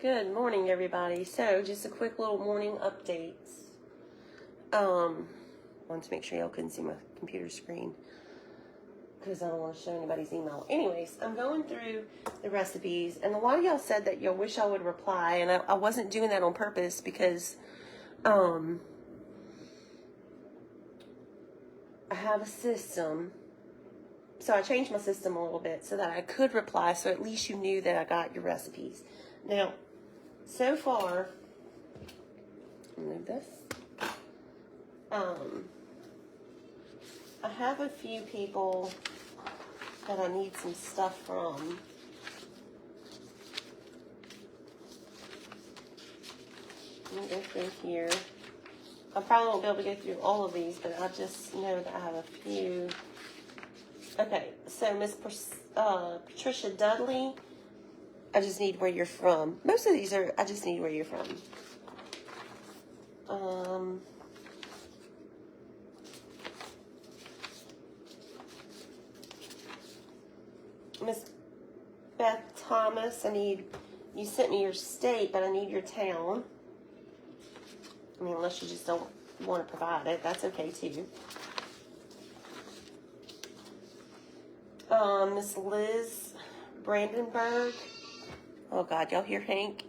Good morning, everybody. So, just a quick little morning update. Wanted to make sure y'all couldn't see my computer screen because I don't want to show anybody's email. Anyways, I'm going through the recipes, and a lot of y'all said that y'all wish I would reply, and I wasn't doing that on purpose because I have a system. So I changed my system a little bit so that I could reply, so at least you knew that I got your recipes. Now, so far, move this. I have a few people that I need some stuff from. Let me go through here. I probably won't be able to go through all of these, but I just know that I have a few. Okay, so Miss Patricia Dudley, I just need where you're from. Most of these are, I just need where you're from. Miss Beth Thomas, you sent me your state, but I need your town. I mean, unless you just don't want to provide it, that's okay too. Miss Liz Brandenburg. Oh God, y'all hear Hank?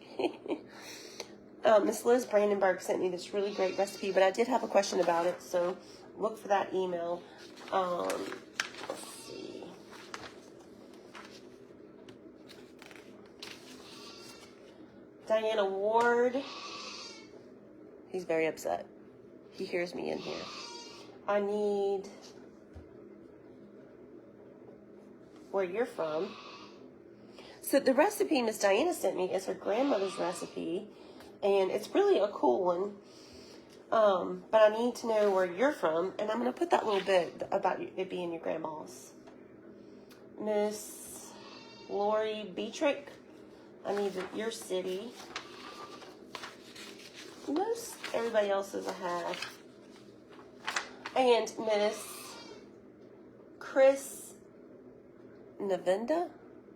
Miss Liz Brandenburg sent me this really great recipe, but I did have a question about it, so look for that email. Let's see. Diana Ward. He's very upset. He hears me in here. I need where you're from. So the recipe Miss Diana sent me is her grandmother's recipe, and it's really a cool one. But I need to know where you're from, and I'm going to put that little bit about it being your grandma's. Miss Lori Beatrick, I need your city. Most everybody else's I have. And Miss Chris Navinda,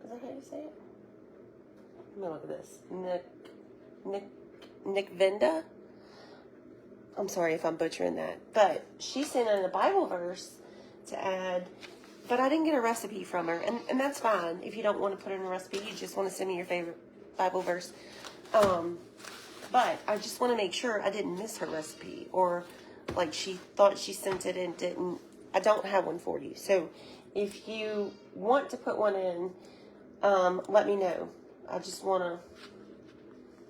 is that how you say it? Let me look at this. Nick Vinda. I'm sorry if I'm butchering that. But she sent in a Bible verse to add, but I didn't get a recipe from her. And that's fine. If you don't want to put in a recipe, you just want to send me your favorite Bible verse. But I just want to make sure I didn't miss her recipe. Or like she thought she sent it and didn't. I don't have one for you. So if you want to put one in, let me know. I just want to,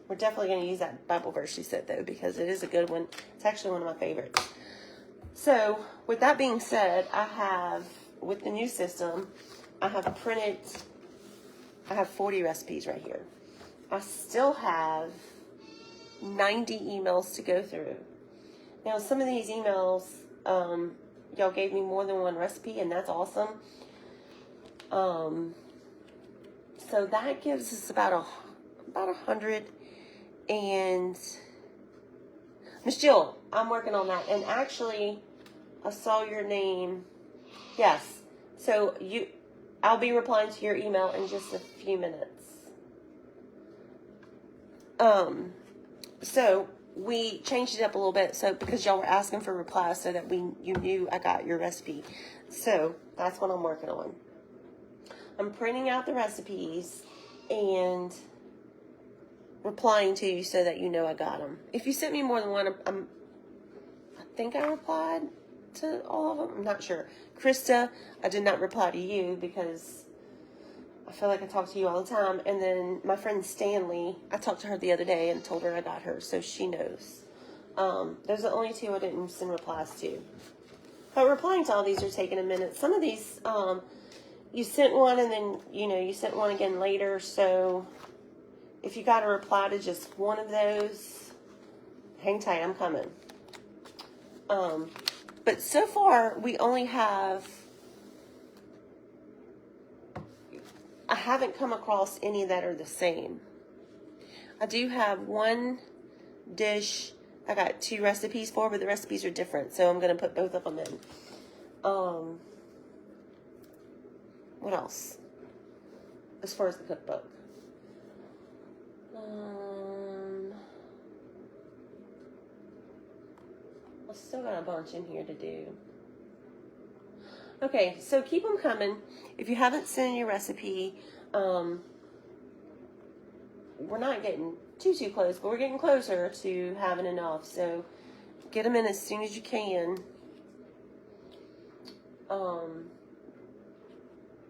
we're definitely going to use that Bible verse she said, though, because it is a good one. It's actually one of my favorites. So with that being said, I have, with the new system, I have 40 recipes right here. I still have 90 emails to go through. Now, some of these emails, y'all gave me more than one recipe, and that's awesome. So that gives us about 100. And Miss Jill, I'm working on that. And actually, I saw your name. Yes. So I'll be replying to your email in just a few minutes. So we changed it up a little bit, so because y'all were asking for replies, so that you knew I got your recipe. So that's what I'm working on. I'm printing out the recipes and replying to you so that you know I got them. If you sent me more than one, I think I replied to all of them. I'm not sure. Krista, I did not reply to you because I feel like I talk to you all the time. And then my friend Stanley, I talked to her the other day and told her I got her, so she knows. Those are the only two I didn't send replies to. But replying to all these are taking a minute. Some of these, you sent one and then, you sent one again later. So if you got a reply to just one of those, hang tight, I'm coming. But so far, we only have, I haven't come across any that are the same. I do have one dish I got 2 recipes for, but the recipes are different, so I'm going to put both of them in. What else? As far as the cookbook. I still got a bunch in here to do. Okay, so keep them coming. If you haven't sent in your recipe, we're not getting too close, but we're getting closer to having enough. So get them in as soon as you can.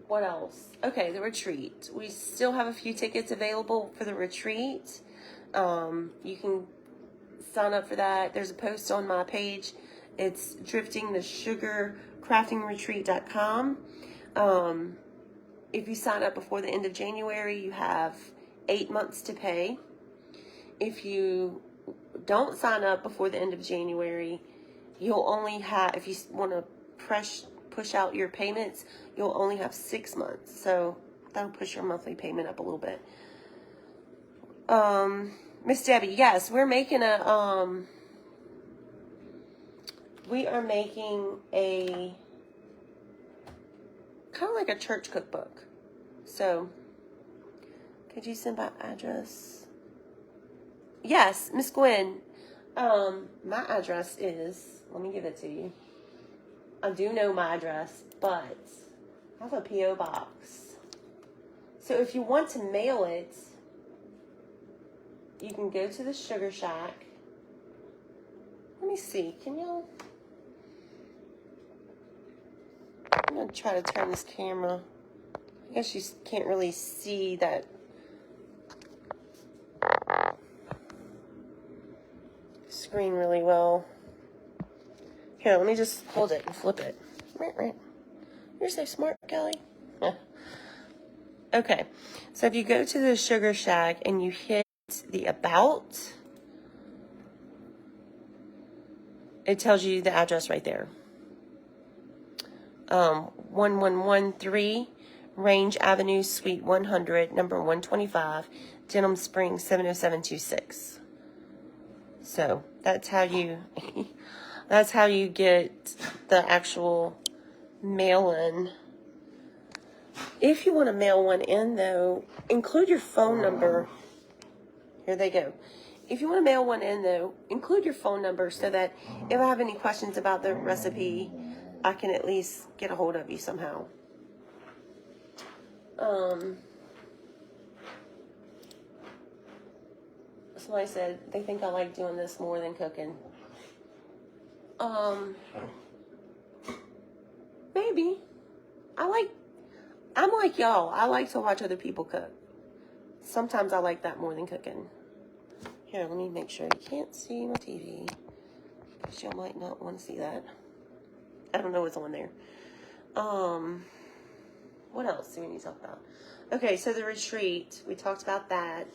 What else? Okay, the retreat. We still have a few tickets available for the retreat. You can sign up for that. There's a post on my page. It's driftingthesugarcraftingretreat.com. If you sign up before the end of January, you have 8 months to pay. If you don't sign up before the end of January, you'll only have, if you want to push out your payments, you'll only have 6 months. So that'll push your monthly payment up a little bit. Miss Debbie, yes, we're making we are making a kind of like a church cookbook. So could you send by address? Yes, Miss Gwen. My address is, let me give it to you. I do know my address, but I have a P.O. box. So if you want to mail it, you can go to the Sugar Shack. Let me see. Can y'all? I'm going to try to turn this camera. I guess you can't really see that screen really well. Here, let me just hold it and flip it. Right. You're so smart, Kelly. Okay, so if you go to the Sugar Shack and you hit the About, it tells you the address right there. 1113 Range Avenue, Suite 100, number 125, Denham Springs, 70726. So that's how you get the actual mail-in. If you want to mail one in, though, include your phone number. Here they go. If you want to mail one in, though, include your phone number so that if I have any questions about the recipe, I can at least get a hold of you somehow. Somebody said they think I like doing this more than cooking. Maybe. I'm like y'all. I like to watch other people cook. Sometimes I like that more than cooking. Here, let me make sure you can't see my TV. Because y'all might not want to see that. I don't know what's on there. What else do we need to talk about? Okay, so the retreat. We talked about that.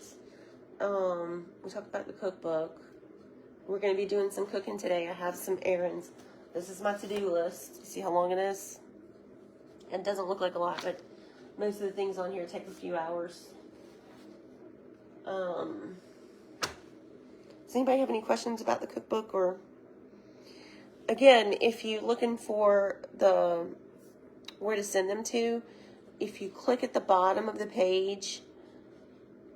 We talked about the cookbook. We're going to be doing some cooking today. I have some errands. This is my to-do list. You see how long it is? It doesn't look like a lot, but most of the things on here take a few hours. Does anybody have any questions about the cookbook? Or again, if you're looking for where to send them to, if you click at the bottom of the page,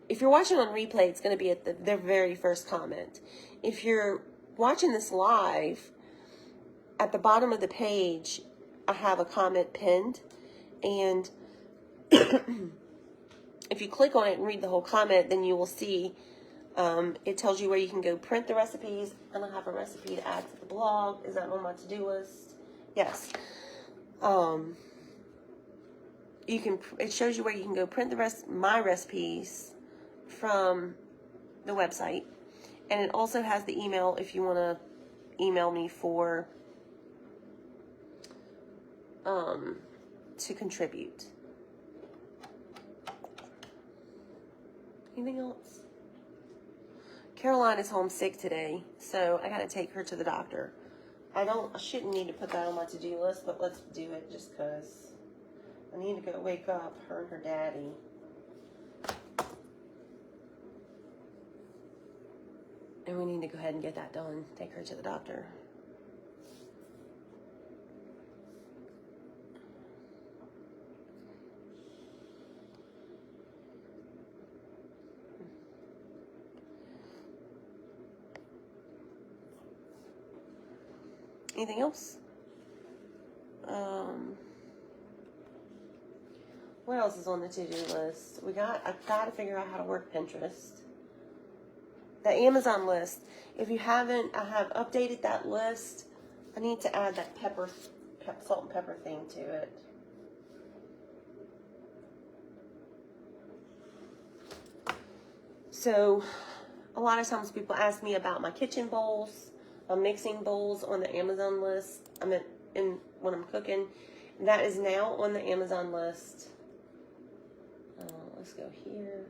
if you're watching on replay, it's going to be at the very first comment. If you're watching this live, at the bottom of the page, I have a comment pinned, and if you click on it and read the whole comment, then you will see it tells you where you can go print the recipes, and I have a recipe to add to the blog. Is that on my to-do list? Yes. It shows you where you can go print my recipes from the website, and it also has the email if you want to email me for to contribute. Anything else? Caroline is homesick today, so I gotta take her to the doctor. I shouldn't need to put that on my to-do list, but let's do it just because I need to go wake up her and her daddy. And we need to go ahead and get that done. Take her to the doctor. Anything else? What else is on the to-do list? I've got to figure out how to work Pinterest. The Amazon list. If you haven't, I have updated that list. I need to add that salt and pepper thing to it. So, a lot of times people ask me about my kitchen bowls, my mixing bowls on the Amazon list. When I'm cooking. That is now on the Amazon list. Let's go here.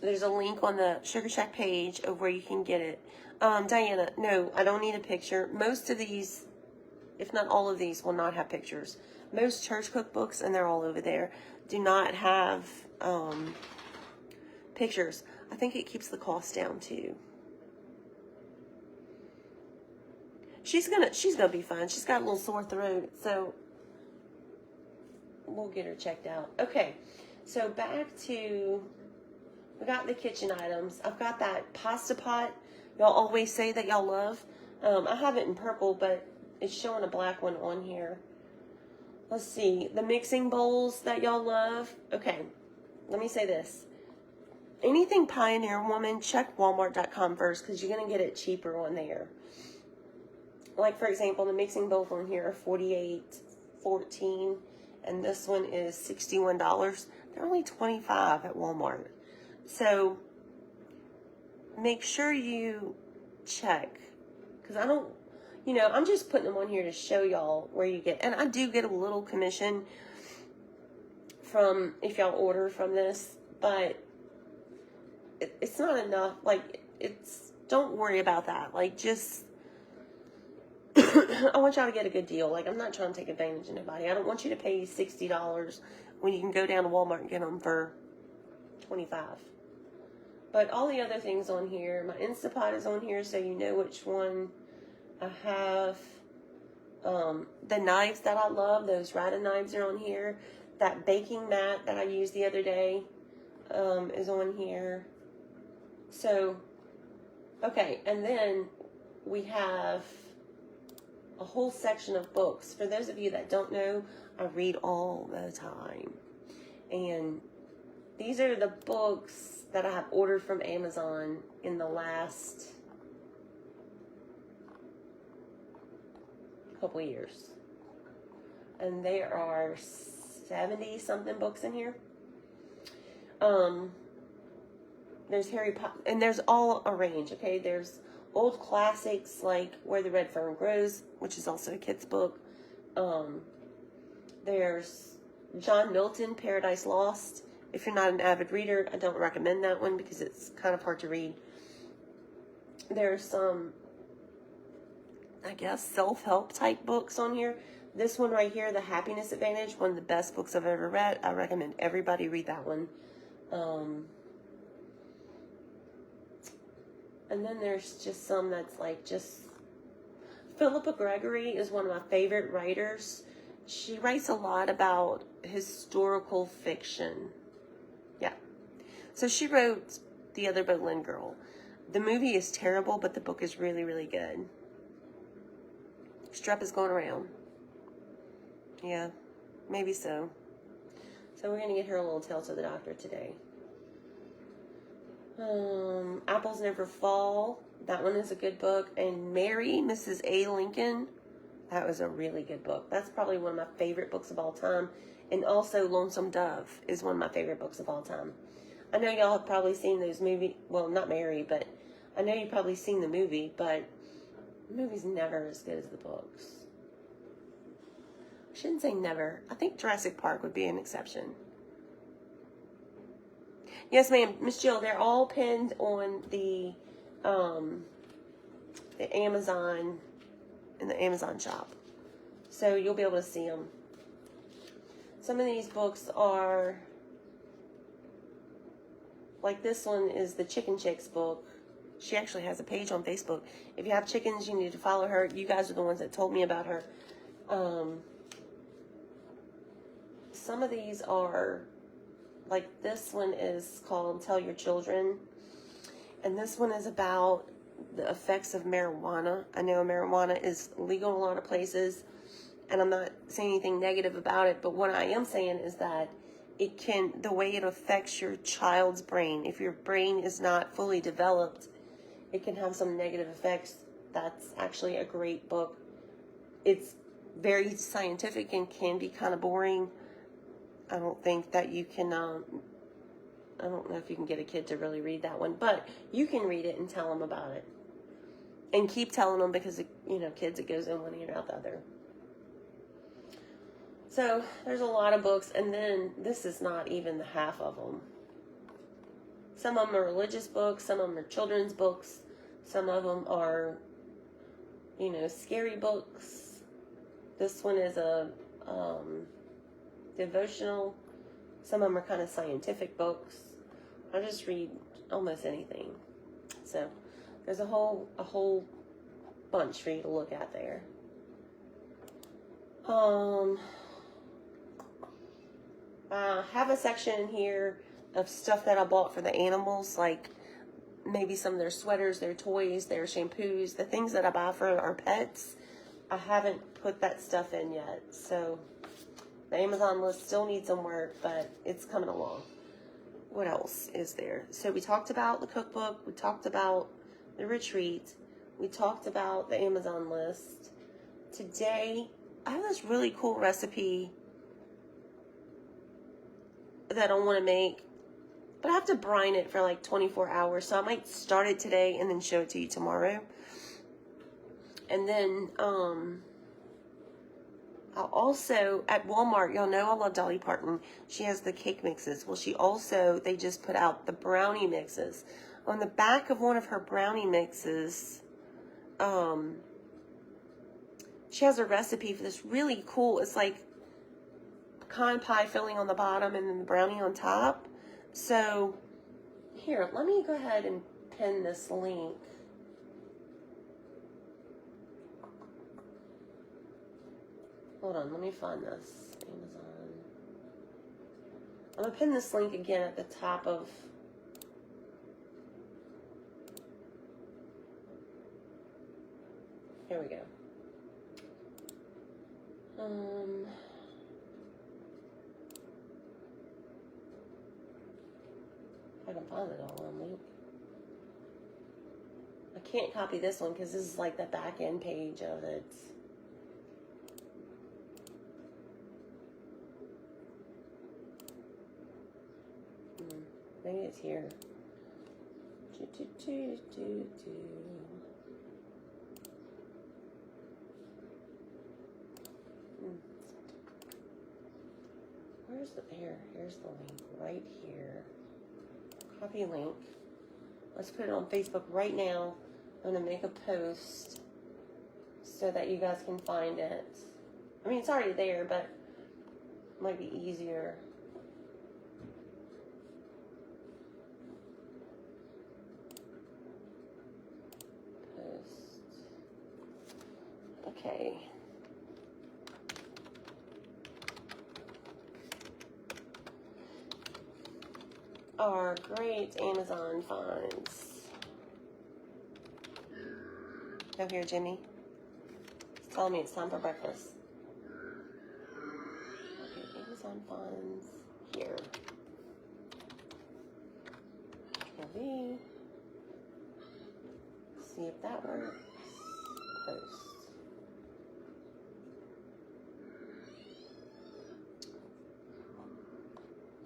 There's a link on the Sugar Shack page of where you can get it. Diana, no, I don't need a picture. Most of these, if not all of these, will not have pictures. Most church cookbooks, and they're all over there, do not have pictures. I think it keeps the cost down too. She's gonna be fine. She's got a little sore throat, so we'll get her checked out. Okay, so back to, we got the kitchen items. I've got that pasta pot y'all always say that y'all love. I have it in purple, but it's showing a black one on here. Let's see, the mixing bowls that y'all love. Okay, let me say this. Anything Pioneer Woman, check Walmart.com first, because you're going to get it cheaper on there. Like, for example, the mixing bowls on here are $48.14, and this one is $61. They're only $25 at Walmart. So, make sure you check, because I don't, I'm just putting them on here to show y'all where you get, and I do get a little commission from, if y'all order from this, but it's not enough. Like, don't worry about that. Like, just, I want y'all to get a good deal. Like, I'm not trying to take advantage of nobody. I don't want you to pay $60 when you can go down to Walmart and get them for $25. But all the other things on here, my Instapot is on here, so you know which one I have. The knives that I love, those Rata knives are on here. That baking mat that I used the other day is on here. So, okay, and then we have a whole section of books. For those of you that don't know, I read all the time. And these are the books that I have ordered from Amazon in the last couple years. And there are 70-something books in here. There's Harry Potter, and there's all a range, okay? There's old classics like Where the Red Fern Grows, which is also a kid's book. There's John Milton, Paradise Lost. If you're not an avid reader, I don't recommend that one because it's kind of hard to read. There's some, I guess, self-help type books on here. This one right here, The Happiness Advantage, one of the best books I've ever read. I recommend everybody read that one. And then there's just some that's like just... Philippa Gregory is one of my favorite writers. She writes a lot about historical fiction. Yeah. So she wrote The Other Boleyn Girl. The movie is terrible, but the book is really, really good. Strep is going around. Yeah, maybe so. So we're going to get her a little tail to the doctor today. Apples Never Fall. That one is a good book. And Mary, Mrs. A. Lincoln. That was a really good book. That's probably one of my favorite books of all time. And also Lonesome Dove is one of my favorite books of all time. I know y'all have probably seen those movies. Well, not Mary, but I know you've probably seen the movie, but the movie's never as good as the books. I shouldn't say never. I think Jurassic Park would be an exception. Yes, ma'am. Miss Jill, they're all pinned on the Amazon, in the Amazon shop. So you'll be able to see them. Some of these books are, like this one is the Chicken Chicks book. She actually has a page on Facebook. If you have chickens, you need to follow her. You guys are the ones that told me about her. Some of these are, like this one is called Tell Your Children. And this one is about the effects of marijuana. I know marijuana is legal in a lot of places, and I'm not saying anything negative about it, but what I am saying is that the way it affects your child's brain, if your brain is not fully developed, it can have some negative effects. That's actually a great book. It's very scientific and can be kind of boring. I don't think that you can, I don't know if you can get a kid to really read that one, but you can read it and tell them about it. And keep telling them because, kids, it goes in one ear out the other. So there's a lot of books, and then this is not even the half of them. Some of them are religious books, some of them are children's books, some of them are, scary books. This one is a devotional. Some of them are kind of scientific books. I just read almost anything. So there's a whole bunch for you to look at there. I have a section here of stuff that I bought for the animals, like maybe some of their sweaters, their toys, their shampoos, the things that I buy for our pets. I haven't put that stuff in yet, so the Amazon list still needs some work, but it's coming along. What else is there? So we talked about the cookbook, we talked about the retreat, we talked about the Amazon list. Today, I have this really cool recipe that I want to make, but I have to brine it for like 24 hours, so I might start it today and then show it to you tomorrow. And then I'll also, at Walmart, y'all know I love Dolly Parton. She has the cake mixes. Well, they just put out the brownie mixes. On the back of one of her brownie mixes, she has a recipe for this really cool, it's like pecan pie filling on the bottom and then the brownie on top. So here, let me go ahead and pin this link. Hold on, let me find this. Amazon. I'm gonna pin this link again at the top of here we go. I can find it all on link. I can't copy this one because this is like the back end page of it. Maybe it's here. Where's here's the link right here. Copy link. Let's put it on Facebook right now. I'm gonna make a post so that you guys can find it. I mean, it's already there, but it might be easier. Post. Okay. Our great Amazon finds. Go here, Jimmy. It's telling me it's time for breakfast. Okay, Amazon finds here. Control-V. See if that works. Post.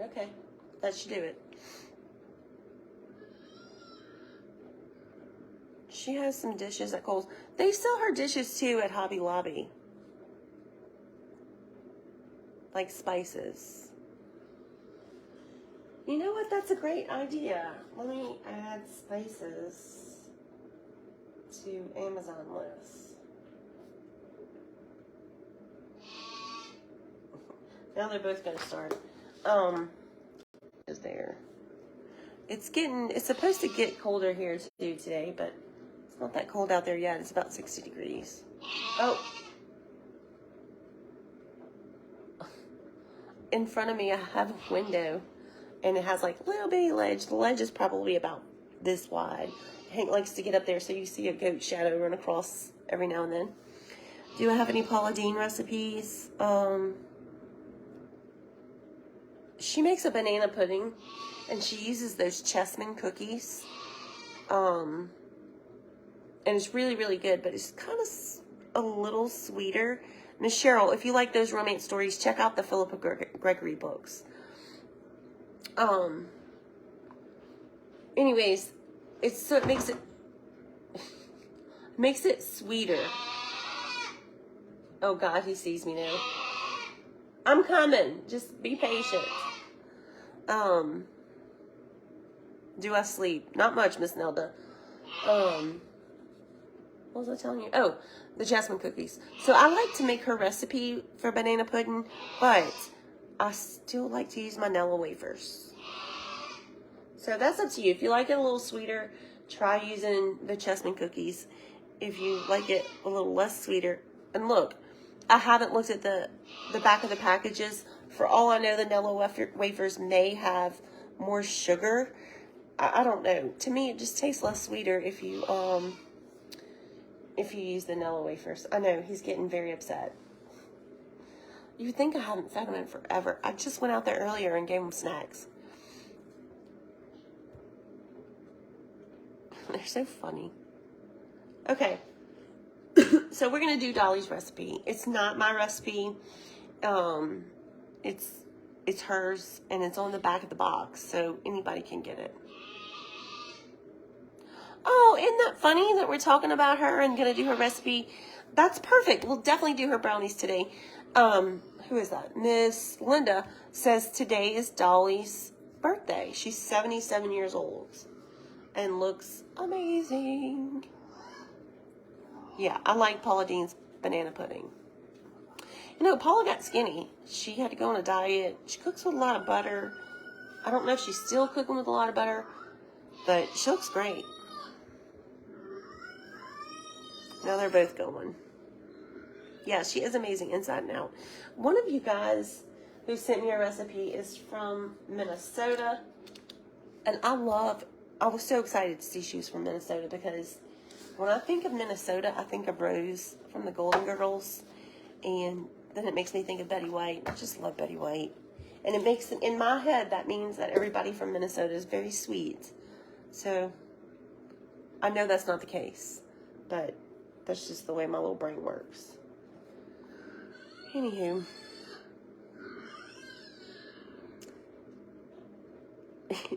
Okay, that should do it. She has some dishes at Kohl's. They sell her dishes too at Hobby Lobby. Like spices. You know what? That's a great idea. Let me add spices to Amazon list. Now they're both going to start. Is there? It's supposed to get colder here too today, but it's not that cold out there yet. It's about 60 degrees. Oh. In front of me, I have a window, and it has like a little bitty ledge. The ledge is probably about this wide, Hank likes to get up there so you see a goat shadow run across every now and then. Do I have any Paula Deen recipes? She makes a banana pudding, and she uses those chessmen cookies. And it's really, really good, but it's kind of a little sweeter. Miss Cheryl, if you like those romance stories, check out the Philippa Gregory books. Anyways, it makes it sweeter. Oh God, he sees me now. I'm coming. Just be patient. Do I sleep? Not much, Miss Nelda. What was I telling you? Oh, the jasmine cookies. So I like to make her recipe for banana pudding, but I still like to use my Nilla wafers. So that's up to you. If you like it a little sweeter, try using the chessmen cookies. If you like it a little less sweeter, and look, I haven't looked at the back of the packages. For all I know, the Nilla wafers may have more sugar. I don't know. To me, it just tastes less sweeter if you use the Nilla wafers. I know, he's getting very upset. You think I haven't fed him in forever. I just went out there earlier and gave him snacks. They're so funny. Okay. So we're going to do Dolly's recipe. It's not my recipe. It's hers, and it's on the back of the box, so anybody can get it. Oh, isn't that funny that we're talking about her and going to do her recipe? That's perfect. We'll definitely do her brownies today. Who is that? Miss Linda says today is Dolly's birthday. She's 77 years old and looks amazing. Yeah, I like Paula Deen's banana pudding. You know, Paula got skinny. She had to go on a diet. She cooks with a lot of butter. I don't know if she's still cooking with a lot of butter, but she looks great. Now they're both going. Yeah, she is amazing inside and out. One of you guys who sent me a recipe is from Minnesota. And I was so excited to see she was from Minnesota, because when I think of Minnesota, I think of Rose from the Golden Girls. And then it makes me think of Betty White. I just love Betty White. And it makes, in my head, that means that everybody from Minnesota is very sweet. So, I know that's not the case. But that's just the way my little brain works. Anywho.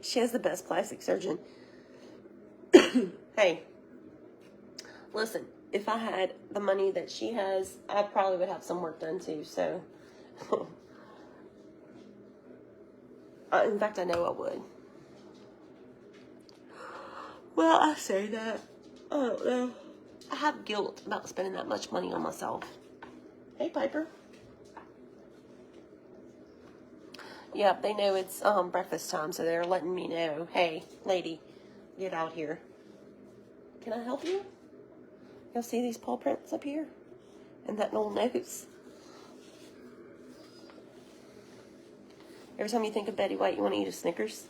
She has the best plastic surgeon. Hey. Listen, if I had the money that she has, I probably would have some work done too, so. In fact, I know I would. Well, I say that. I don't know. I have guilt about spending that much money on myself. Hey, Piper. Yep, they know it's breakfast time, so they're letting me know. Hey, lady, get out here. Can I help you? You'll see these paw prints up here? And that little nose. Every time you think of Betty White, you want to eat a Snickers?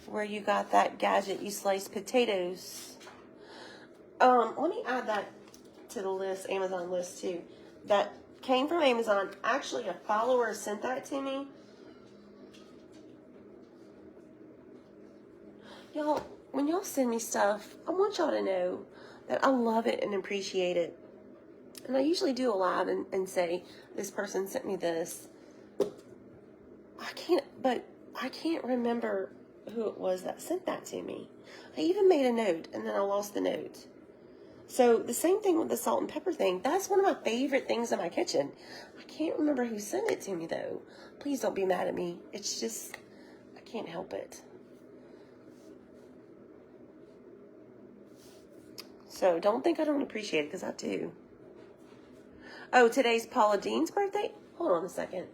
Where you got that gadget, you slice potatoes. Let me add that to the list, Amazon list too. That came from Amazon. Actually, a follower sent that to me. Y'all, when y'all send me stuff, I want y'all to know that I love it and appreciate it. And I usually do a live and say, this person sent me this. I can't remember who it was that sent that to me. I even made a note, and then I lost the note. So the same thing with the salt and pepper thing. That's one of my favorite things in my kitchen. I can't remember who sent it to me, though. Please don't be mad at me. It's just, I can't help it. So don't think I don't appreciate it, because I do. Oh, today's Paula Deen's birthday? Hold on a second.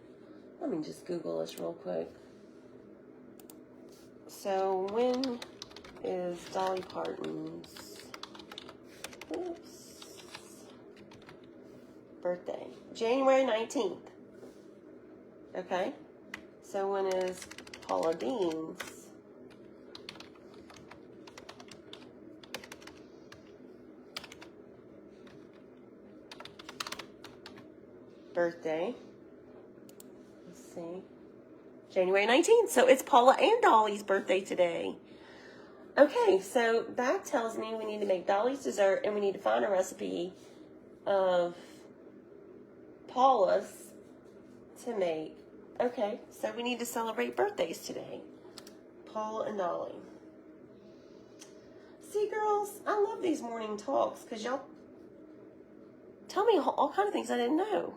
Let me just Google this real quick. So when is Dolly Parton's birthday? January 19th. Okay. So when is Paula Deen's birthday. Let's see. January 19th. So it's Paula and Dolly's birthday today. Okay, so that tells me we need to make Dolly's dessert and we need to find a recipe of Paula's to make. Okay, so we need to celebrate birthdays today. Paula and Dolly. See, girls, I love these morning talks because y'all tell me all kinds of things I didn't know.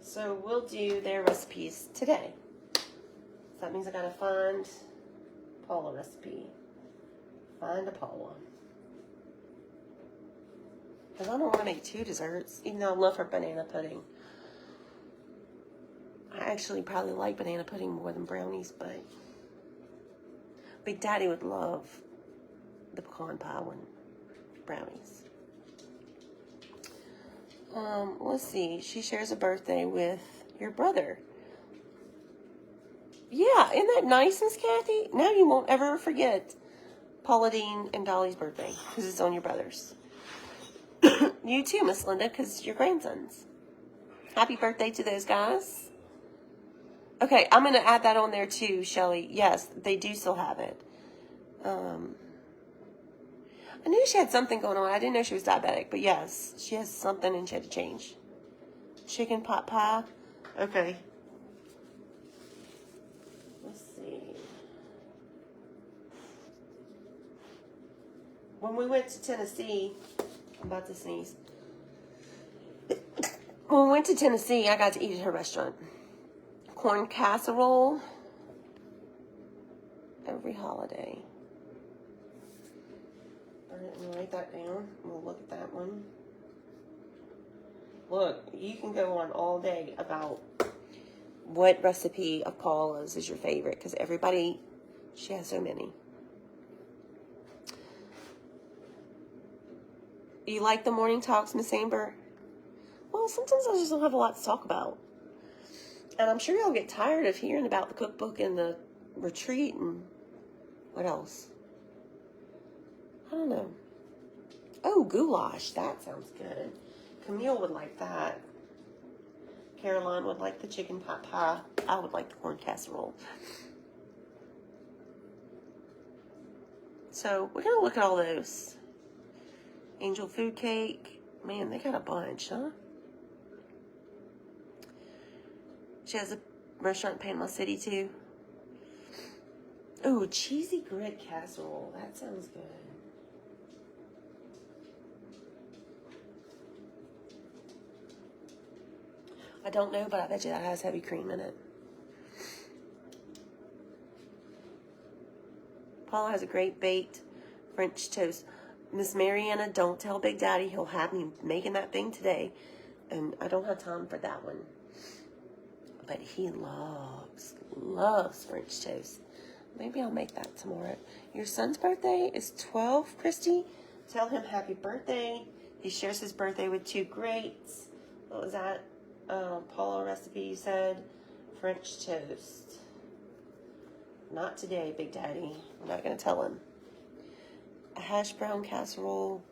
So we'll do their recipes today. So that means I gotta find Paula recipe. Find a Paula. Because I don't want to make 2 desserts, even though I love her banana pudding. I actually probably like banana pudding more than brownies, but Big Daddy would love the pecan pie one, brownies. Let's see. She shares a birthday with your brother. Yeah, isn't that nice, Miss Kathy? Now you won't ever forget Paula Dean and Dolly's birthday because it's on your brother's. You too, Miss Linda, because it's your grandsons. Happy birthday to those guys. Okay, I'm going to add that on there too, Shelly. Yes, they do still have it. I knew she had something going on. I didn't know she was diabetic, but yes, she has something and she had to change. Chicken pot pie. Okay. Let's see. When we went to Tennessee, I'm about to sneeze. When we went to Tennessee, I got to eat at her restaurant. Corn casserole every holiday. I'm going to write that down. We'll look at that one. Look, you can go on all day about what recipe of Paula's is your favorite, because everybody, she has so many. You like the morning talks, Miss Amber? Well, sometimes I just don't have a lot to talk about. And I'm sure y'all get tired of hearing about the cookbook and the retreat and what else? I don't know. Oh, goulash. That sounds good. Camille would like that. Caroline would like the chicken pot pie. I would like the corn casserole. So we're going to look at all those. Angel food cake. Man, they got a bunch, huh? She has a restaurant in Panama City, too. Oh, cheesy grit casserole. That sounds good. I don't know, but I bet you that has heavy cream in it. Paula has a great baked French toast. Miss Mariana, don't tell Big Daddy. He'll have me making that thing today. And I don't have time for that one. But he loves French toast. Maybe I'll make that tomorrow. Your son's birthday is 12, Christy. Tell him happy birthday. He shares his birthday with 2 greats. What was that? Paula recipe, you said. French toast. Not today, Big Daddy. I'm not going to tell him. A hash brown casserole.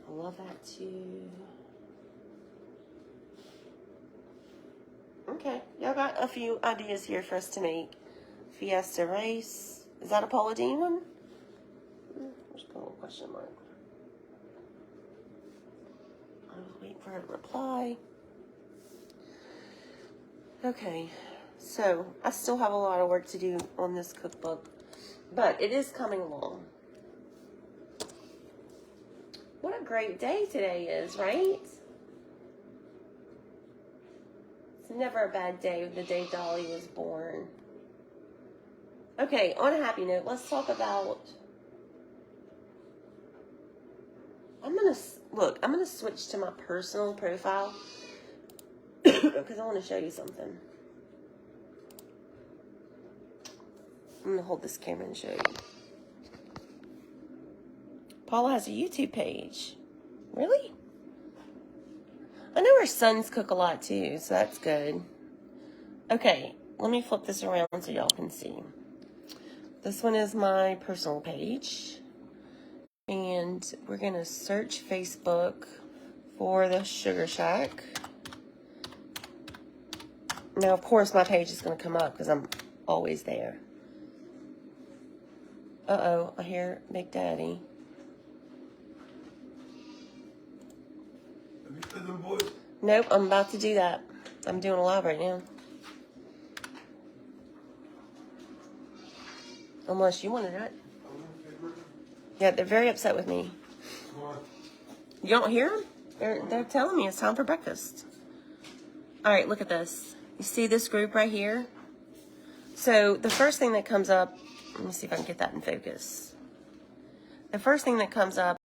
I love that too. Okay, y'all got a few ideas here for us to make. Fiesta rice. Is that a Paula Dean one? Just put a little question mark. I'll wait for her to reply. Okay, so I still have a lot of work to do on this cookbook, but it is coming along. What a great day today is, right? It's never a bad day, the day Dolly was born. Okay, on a happy note, let's talk about... I'm going to switch to my personal profile because I want to show you something. I'm going to hold this camera and show you. Paula has a YouTube page. Really? I know her sons cook a lot too, so that's good. Okay, let me flip this around so y'all can see. This one is my personal page. And we're going to search Facebook for the Sugar Shack. Now, of course, my page is going to come up because I'm always there. Uh-oh, I hear Big Daddy. Have you fed them boys? Nope, I'm about to do that. I'm doing a live right now. Unless you want to do it. Yeah, they're very upset with me. You don't hear them? They're telling me it's time for breakfast. All right, look at this. You see this group right here? So the first thing that comes up, let me see if I can get that in focus. The first thing that comes up